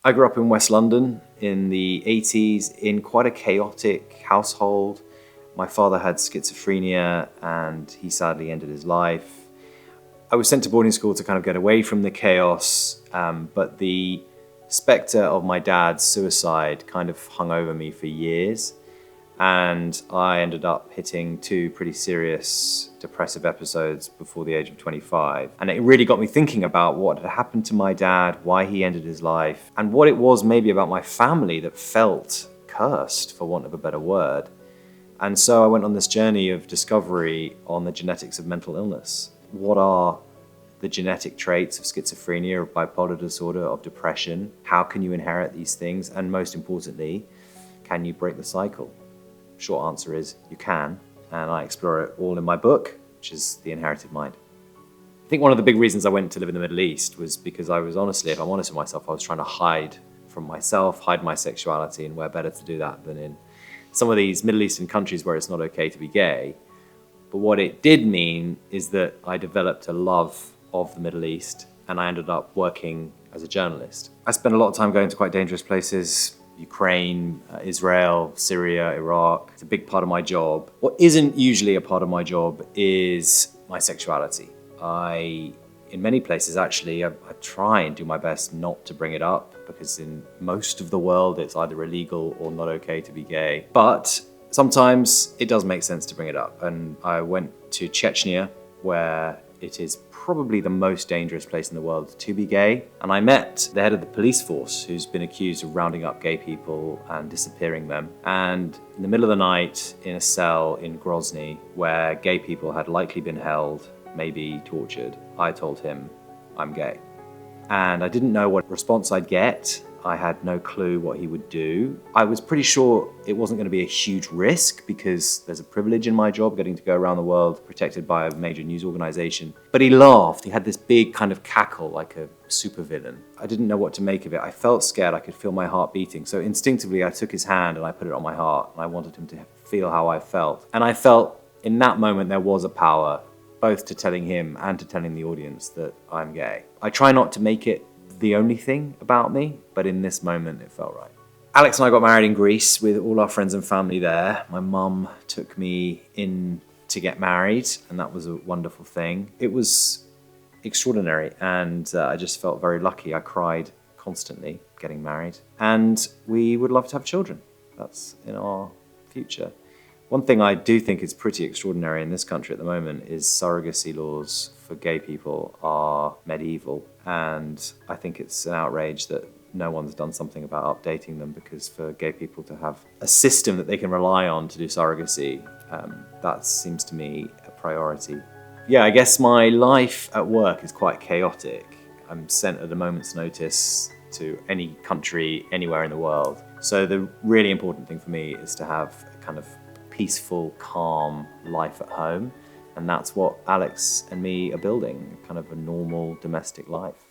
I grew up in West London in the 80s in quite a chaotic household. My father had schizophrenia and he sadly ended his life. I was sent to boarding school to kind of get away from the chaos, but the spectre of my dad's suicide kind of hung over me for years. And I ended up hitting 2 pretty serious depressive episodes before the age of 25. And it really got me thinking about what had happened to my dad, why he ended his life, and what it was maybe about my family that felt cursed, for want of a better word. And so I went on this journey of discovery on the genetics of mental illness. What are the genetic traits of schizophrenia, of bipolar disorder, of depression? How can you inherit these things? And most importantly, can you break the cycle? Short answer is you can, and I explore it all in my book, which is The Inherited Mind. I think one of the big reasons I went to live in the Middle East was because I was honestly, if I'm honest with myself, I was trying to hide from myself, hide my sexuality, and where better to do that than in some of these Middle Eastern countries where it's not okay to be gay. But what it did mean is that I developed a love of the Middle East, and I ended up working as a journalist. I spent a lot of time going to quite dangerous places, Ukraine, Israel, Syria, Iraq. It's a big part of my job. What isn't usually a part of my job is my sexuality. In many places actually, I try and do my best not to bring it up because in most of the world it's either illegal or not okay to be gay. But sometimes it does make sense to bring it up. And I went to Chechnya, where it is probably the most dangerous place in the world to be gay. And I met the head of the police force who's been accused of rounding up gay people and disappearing them. And in the middle of the night in a cell in Grozny, where gay people had likely been held, maybe tortured, I told him, I'm gay. And I didn't know what response I'd get. I had no clue what he would do. I was pretty sure it wasn't going to be a huge risk because there's a privilege in my job getting to go around the world protected by a major news organization. But he laughed. He had this big kind of cackle like a supervillain. I didn't know what to make of it. I felt scared. I could feel my heart beating. So instinctively I took his hand and I put it on my heart and I wanted him to feel how I felt. And I felt in that moment there was a power, both to telling him and to telling the audience that I'm gay. I try not to make it the only thing about me, but in this moment it felt right. Alex and I got married in Greece with all our friends and family there. My mum took me in to get married, and that was a wonderful thing. It was extraordinary, and I just felt very lucky. I cried constantly getting married, and we would love to have children. That's in our future. One thing I do think is pretty extraordinary in this country at the moment is surrogacy laws for gay people are medieval. And I think it's an outrage that no one's done something about updating them, because for gay people to have a system that they can rely on to do surrogacy, that seems to me a priority. Yeah, I guess my life at work is quite chaotic. I'm sent at a moment's notice to any country, anywhere in the world. So the really important thing for me is to have a kind of peaceful, calm life at home. And that's what Alex and me are building, kind of a normal domestic life.